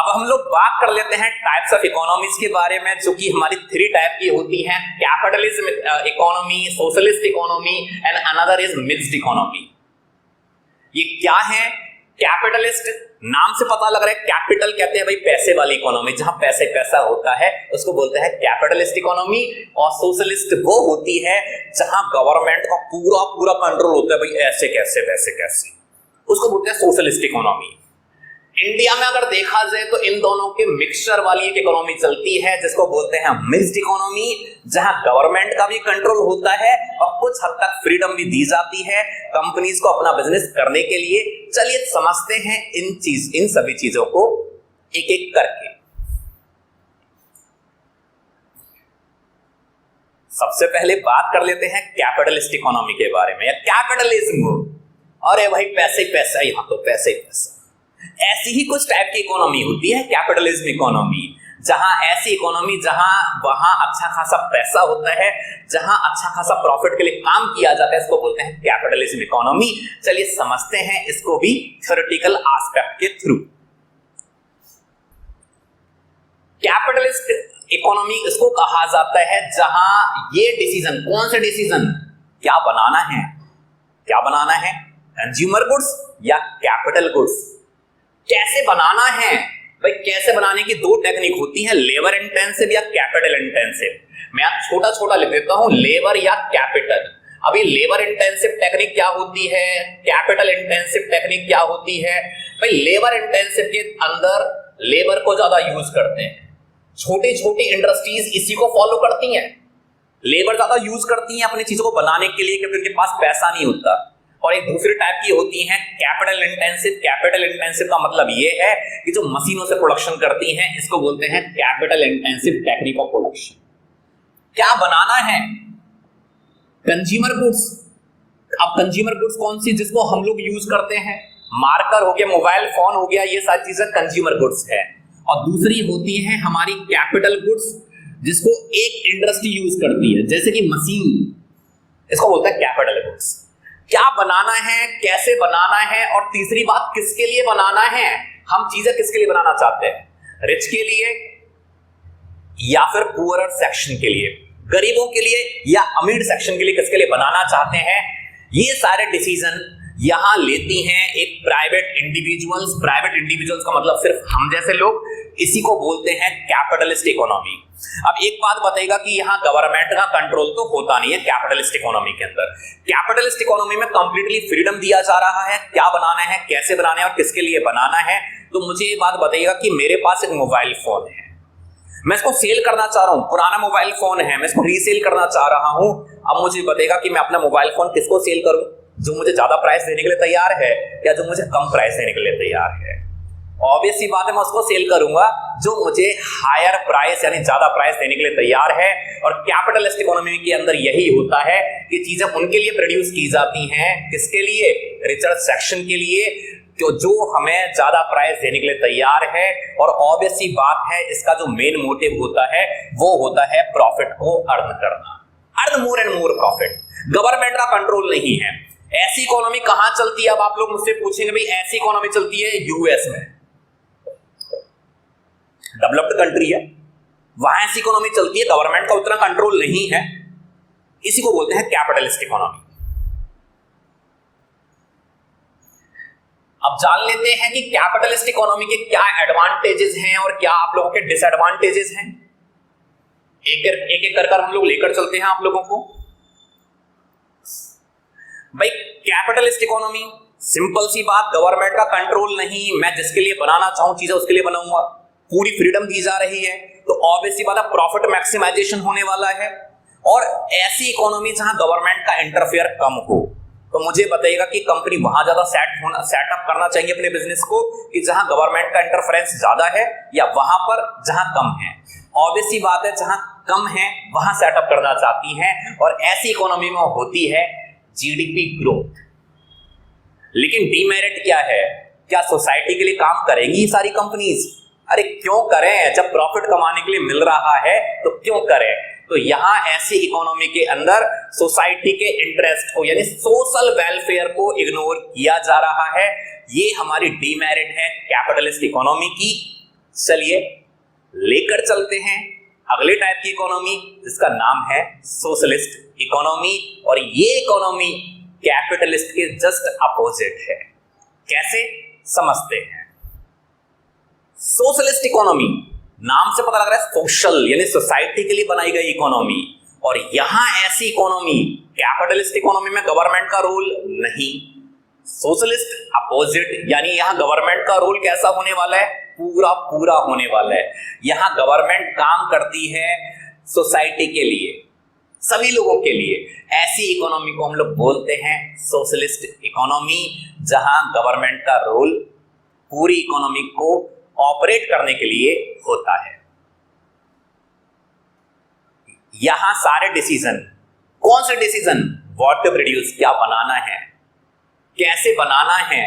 अब हम लोग बात कर लेते हैं टाइप्स ऑफ इकोनॉमीज के बारे में, जो कि हमारी 3 टाइप की होती हैं, capitalism economy, socialist economy and another is mixed economy. ये क्या है? कैपिटलिस्ट, नाम से पता लग रहा है, कैपिटल कहते हैं भाई पैसे वाली इकोनॉमी, जहां पैसे पैसा होता है उसको बोलते हैं कैपिटलिस्ट इकोनॉमी। और सोशलिस्ट वो होती है जहां गवर्नमेंट का पूरा पूरा कंट्रोल होता है, भाई ऐसे कैसे वैसे कैसे, उसको बोलते हैं सोशलिस्ट इकोनॉमी। इंडिया में अगर देखा जाए तो इन दोनों के मिक्सचर वाली एक इकोनॉमी चलती है जिसको बोलते हैं मिक्स्ड इकोनॉमी, जहां गवर्नमेंट का भी कंट्रोल होता है और कुछ हद तक फ्रीडम भी दी जाती है कंपनीज को अपना बिजनेस करने के लिए। चलिए समझते हैं इन सभी चीजों को एक एक करके। सबसे पहले बात कर लेते हैं कैपिटलिस्ट इकोनॉमी के बारे में, या कैपिटलिज्म। अरे भाई पैसे ही पैसा, यहां तो पैसे ही पैसा। ऐसी ही कुछ टाइप की इकोनॉमी होती है कैपिटलिज्म इकोनॉमी, जहां ऐसी इकोनॉमी जहां वहां अच्छा खासा पैसा होता है, जहां अच्छा खासा प्रॉफिट के लिए काम किया जाता है, इसको बोलते हैं कैपिटलिज्म इकोनॉमी। चलिए समझते हैं इसको भी थ्योरेटिकल एस्पेक्ट के थ्रू। कैपिटलिस्ट इकोनॉमी इसको कहा जाता है जहां ये डिसीजन, कौन से डिसीजन, क्या बनाना है, क्या बनाना है, कंज्यूमर गुड्स या कैपिटल गुड्स, कैसे बनाना है। भाई कैसे बनाने की 2 टेक्निक होती है, लेबर इंटेंसिव या कैपिटल इंटेंसिव। मैं आप छोटा छोटा लिख देता हूं, लेबर या कैपिटल। अभी लेबर इंटेंसिव टेक्निक क्या होती है, कैपिटल इंटेंसिव टेक्निक क्या होती है। भाई लेबर इंटेंसिव के अंदर लेबर को ज्यादा यूज करते हैं, छोटी छोटी इंडस्ट्रीज इसी को फॉलो करती हैं, लेबर ज्यादा यूज करती हैं अपनी चीजों को बनाने के लिए, क्योंकि उनके पास पैसा नहीं होता। और एक दूसरी टाइप की होती है कैपिटल इंटेंसिव। कैपिटल इंटेंसिव का मतलब ये है कि जो मशीनों से प्रोडक्शन करती हैं, इसको बोलते हैं capital intensive technique of production. क्या बनाना है, कंज्यूमर गुड्स। अब कंज्यूमर गुड्स कौन सी, जिसको हम लोग यूज करते हैं, मार्कर हो गया, मोबाइल फोन हो गया, ये सारी चीजें कंज्यूमर गुड्स है। और दूसरी होती है हमारी कैपिटल गुड्स, जिसको एक इंडस्ट्री यूज करती है, जैसे कि मशीन, इसको बोलते हैं कैपिटल गुड्स। क्या बनाना है, कैसे बनाना है, और तीसरी बात किसके लिए बनाना है, हम चीजें किसके लिए बनाना चाहते हैं, रिच के लिए या फिर पुअरर सेक्शन के लिए, गरीबों के लिए या अमीर सेक्शन के लिए, किसके लिए बनाना चाहते हैं। ये सारे डिसीजन यहां लेती हैं एक प्राइवेट इंडिविजुअल्स। प्राइवेट इंडिविजुअल्स का मतलब सिर्फ हम जैसे लोग, इसी को बोलते हैं कैपिटलिस्ट इकोनॉमी। अब एक बात बताइएगा कि यहां गवर्नमेंट का कंट्रोल तो होता नहीं है कैपिटलिस्ट इकोनॉमी के अंदर। कैपिटलिस्ट इकोनॉमी में कंप्लीटली फ्रीडम दिया जा रहा है, क्या बनाना है, कैसे बनाना है और किसके लिए बनाना है। तो मुझे ये बात बताइएगा कि मेरे पास एक मोबाइल फोन है, मैं इसको सेल करना चाह रहा हूं, पुराना मोबाइल फोन है, मैं इसको रीसेल करना चाह रहा हूं। अब मुझे बताइएगा कि मैं अपना मोबाइल फोन किसको सेल करूं, जो मुझे ज्यादा प्राइस देने के लिए तैयार है या जो मुझे कम प्राइस देने के लिए तैयार है। ऑब्वियस सी बात है, मैं उसको सेल करूंगा जो मुझे हायर प्राइस यानी ज्यादा प्राइस देने के लिए तैयार है। और कैपिटलिस्ट इकोनॉमी के अंदर यही होता है कि चीजें उनके लिए प्रोड्यूस की जाती हैं, किसके लिए, रिचर सेक्शन के लिए, जो हमें ज्यादा प्राइस देने के लिए तैयार है। और ऑब्वियस सी बात है, इसका जो मेन मोटिव होता है वो होता है प्रॉफिट को अर्न करना, earn more and more profit. Government का कंट्रोल नहीं है। ऐसी इकोनॉमी कहां चलती है, अब आप लोग मुझसे पूछेंगे भाई ऐसी इकोनॉमी चलती है यूएस में, डेवलप्ड कंट्री है, वहां ऐसी इकोनॉमी चलती है, गवर्नमेंट का उतना कंट्रोल नहीं है, इसी को बोलते हैं कैपिटलिस्ट इकोनॉमी। अब जान लेते हैं कि कैपिटलिस्ट इकोनॉमी के क्या एडवांटेजेस हैं और क्या आप लोगों के डिसएडवांटेजेस हैं। एक एक कर हम लोग लेकर चलते हैं आप लोगों को। भाई कैपिटलिस्ट इकोनॉमी, सिंपल सी बात, गवर्नमेंट का कंट्रोल नहीं, मैं जिसके लिए बनाना चाहूं चीजें उसके लिए बनाऊंगा, पूरी फ्रीडम दी जा रही है, तो ऑब्वियस सी बात है प्रॉफिट मैक्सिमाइजेशन होने वाला है। और ऐसी इकोनॉमी जहां गवर्नमेंट का इंटरफेयर कम हो, तो मुझे बताइएगा कि कंपनी वहां ज्यादा सेटअप करना चाहिए अपने बिजनेस को, कि जहां गवर्नमेंट का इंटरफेरेंस ज्यादा है या वहां पर जहां कम है। ऑब्वियस सी बात है जहां कम है वहां सेटअप करना चाहती हैं, और ऐसी इकोनॉमी में होती है जीडीपी ग्रोथ। लेकिन डीमेरिट क्या है, क्या सोसाइटी के लिए काम करेंगी सारी कंपनीज? अरे क्यों करें, जब प्रॉफिट कमाने के लिए मिल रहा है तो क्यों करें। तो यहां ऐसी इकोनॉमी के अंदर सोसाइटी के इंटरेस्ट को यानी सोशल वेलफेयर को इग्नोर किया जा रहा है। ये हमारी डीमेरिट है कैपिटलिस्ट इकोनॉमी की। चलिए लेकर चलते हैं अगले टाइप की इकोनॉमी जिसका नाम है सोशलिस्ट इकोनॉमी। और ये इकोनॉमी कैपिटलिस्ट के जस्ट अपोजिट है। कैसे समझते हैं? सोशलिस्ट इकोनॉमी नाम से पता लग रहा है सोशल यानी सोसाइटी के लिए बनाई गई इकोनॉमी। और यहां ऐसी इकोनॉमी कैपिटलिस्ट इकोनॉमी में गवर्नमेंट का रोल नहीं, सोशलिस्ट अपोजिट यानी यहां गवर्नमेंट का रोल कैसा होने वाला है? पूरा पूरा होने वाला है। यहां गवर्नमेंट काम करती है सोसाइटी के लिए, सभी लोगों के लिए। ऐसी इकोनॉमी को हम लोग बोलते हैं सोशलिस्ट इकोनॉमी, जहां गवर्नमेंट का रोल पूरी इकोनॉमी को ऑपरेट करने के लिए होता है। यहां सारे डिसीजन, कौन से डिसीजन? व्हाट टू प्रोड्यूस, क्या बनाना है, कैसे बनाना है।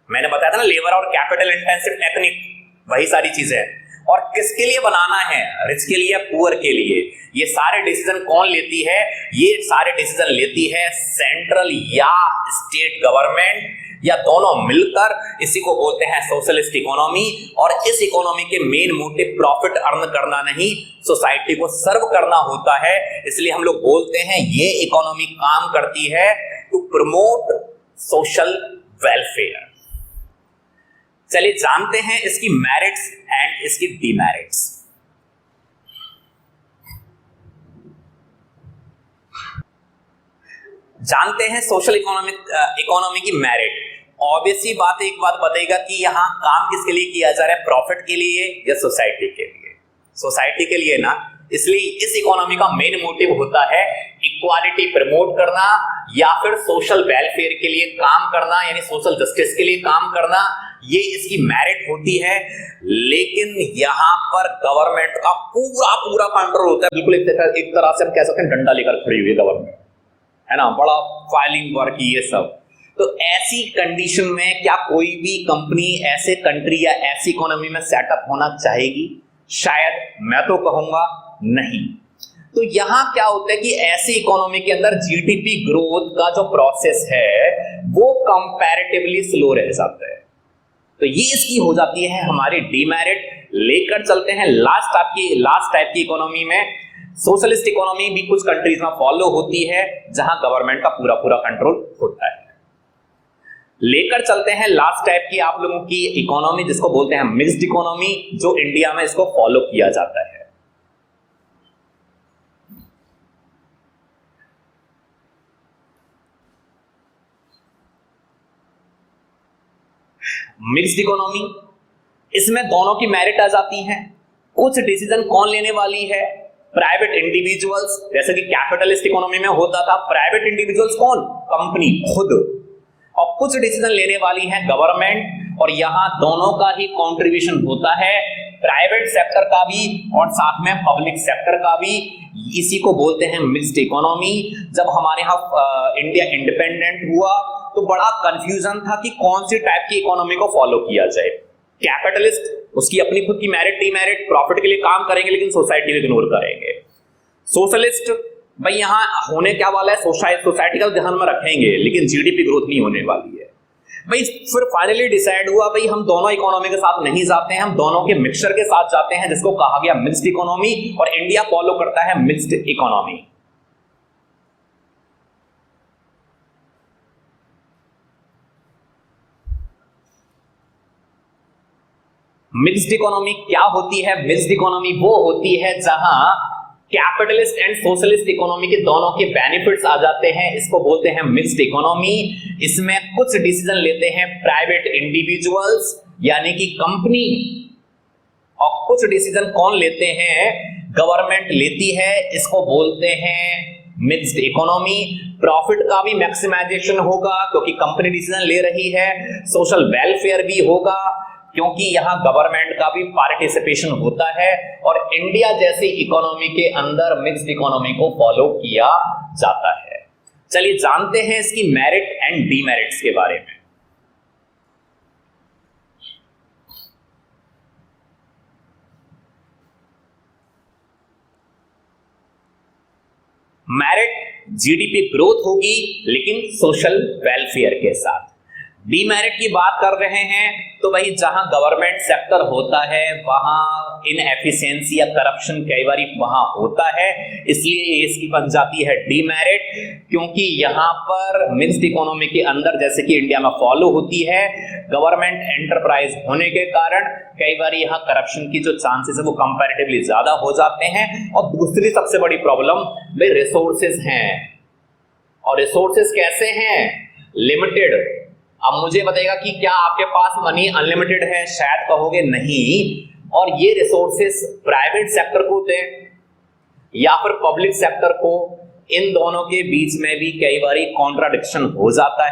मैंने बताया था ना लेबर और कैपिटल इंटेंसिव टेक्निक, वही सारी चीजें। और किसके लिए बनाना है? रिच के लिए, पुअर के लिए। ये सारे डिसीजन कौन लेती है? ये सारे डिसीजन लेती है सेंट्रल या स्टेट गवर्नमेंट या दोनों मिलकर। इसी को बोलते हैं सोशलिस्ट इकोनॉमी। और इस इकोनॉमी के मेन मोटिव प्रॉफिट अर्न करना नहीं, सोसाइटी को सर्व करना होता है। इसलिए हम लोग बोलते हैं ये इकोनॉमी काम करती है टू प्रमोट सोशल वेलफेयर। चलिए जानते हैं इसकी मेरिट्स एंड इसकी डीमेरिट्स। जानते हैं सोशल इकोनॉमी की मेरिट। ऑब्वियसली बात एक बात बताएगा कि यहां काम किसके लिए किया जा रहा है? प्रॉफिट के लिए या सोसाइटी के लिए? सोसाइटी के लिए ना। इसलिए इस इकोनॉमी का मेन मोटिव होता है इक्वालिटी प्रमोट करना या फिर सोशल वेलफेयर के लिए काम करना, यानी सोशल जस्टिस के लिए काम करना। ये इसकी मेरिट होती है। लेकिन यहां पर गवर्नमेंट का पूरा पूरा कंट्रोल होता है। बिल्कुल एक तरह से हम कह सकते हैं डंडा लेकर खड़ी हुई है गवर्नमेंट, है ना, बड़ा फाइलिंग वर्क ये सब। तो ऐसी कंडीशन में क्या कोई भी कंपनी ऐसे कंट्री या ऐसी इकोनॉमी में सेटअप होना चाहेगी? शायद मैं तो कहूंगा नहीं। तो यहां क्या होता है कि ऐसी इकोनॉमी के अंदर जीडीपी ग्रोथ का जो प्रोसेस है वो कंपैरेटिवली स्लो रह जाता है। तो ये इसकी हो जाती है हमारी डीमेरिट। लेकर चलते हैं लास्ट टाइप की इकोनॉमी में। सोशलिस्ट इकोनॉमी भी कुछ कंट्रीज में फॉलो होती है जहां गवर्नमेंट का पूरा पूरा कंट्रोल होता है। लेकर चलते हैं लास्ट टाइप की आप लोगों की इकोनॉमी जिसको बोलते हैं मिक्स्ड इकोनॉमी, जो इंडिया में इसको फॉलो किया जाता है। मिक्स्ड इकोनॉमी, इसमें दोनों की मेरिट आ जाती है। कुछ डिसीजन कौन लेने वाली है? Private individuals. जैसे कि कैपिटलिस्ट इकोनॉमी में होता था प्राइवेट इंडिविजुअल्स, कौन? कंपनी खुद। और कुछ डिसीजन लेने वाली है गवर्नमेंट। और यहां दोनों का ही कंट्रीब्यूशन होता है, प्राइवेट सेक्टर का भी और साथ में पब्लिक सेक्टर का भी। इसी को बोलते हैं मिक्स्ड इकोनॉमी। जब हमारे यहाँ इंडिया इंडिपेंडेंट हुआ तो बड़ा कंफ्यूजन था कि कौन सी टाइप की इकोनॉमी को फॉलो किया जाए। कैपिटलिस्ट, उसकी अपनी खुद की मेरिट डीमेरिट, प्रॉफिट के लिए काम करेंगे लेकिन सोसाइटी को इग्नोर करेंगे। सोशलिस्ट, भाई यहां होने क्या वाला है? सोसाइटी का ध्यान में रखेंगे लेकिन जीडीपी ग्रोथ नहीं होने वाली है। भाई फिर फाइनली डिसाइड हुआ भाई हम दोनों इकोनॉमी के साथ नहीं जाते हैं, हम दोनों के मिक्सचर के साथ जाते हैं जिसको कहा गया मिक्स्ड इकोनॉमी। और इंडिया फॉलो करता है मिक्स्ड इकोनॉमी। मिक्स्ड इकोनॉमी क्या होती है? मिक्स्ड इकोनॉमी वो होती है जहां कैपिटलिस्ट एंड सोशलिस्ट इकोनॉमी के दोनों के बेनिफिट्स आ जाते हैं। इसको बोलते हैं मिक्स्ड इकोनॉमी। इसमें कुछ डिसीजन लेते हैं प्राइवेट इंडिविजुअल्स यानी कि कंपनी, और कुछ डिसीजन कौन लेते हैं? गवर्नमेंट लेती है। इसको बोलते हैं मिक्स्ड इकोनॉमी। प्रॉफिट का भी मैक्सिमाइजेशन होगा क्योंकि कंपनी डिसीजन ले रही है, सोशल वेलफेयर भी होगा क्योंकि यहां गवर्नमेंट का भी पार्टिसिपेशन होता है। और इंडिया जैसी इकोनॉमी के अंदर मिक्स्ड इकोनॉमी को फॉलो किया जाता है। चलिए जानते हैं इसकी मेरिट एंड डीमेरिट्स के बारे में। मेरिट, जीडीपी ग्रोथ होगी लेकिन सोशल वेलफेयर के साथ। डीमेरिट की बात कर रहे हैं तो भाई जहां गवर्नमेंट सेक्टर होता है वहां इनएफिशिएंसी या करप्शन कई बार वहां होता है, इसलिए इसकी बन जाती है डीमेरिट। क्योंकि यहां पर मिक्स्ड इकोनॉमी के अंदर जैसे कि इंडिया में फॉलो होती है, गवर्नमेंट एंटरप्राइज होने के कारण कई बार यहां करप्शन की जो चांसेस है वो कंपैरेटिवली ज्यादा हो जाते हैं। और दूसरी सबसे बड़ी प्रॉब्लम भाई रिसोर्सेज हैं, और रिसोर्सेज कैसे हैं? लिमिटेड। अब मुझे बताइएगा कि क्या आपके पास मनी अनलिमिटेड है? शायद कहोगे नहीं। और ये रिसोर्सेस प्राइवेट सेक्टर को दें या फिर पब्लिक सेक्टर को, इन दोनों के बीच में भी कई बार कॉन्ट्राडिक्शन हो जाता है।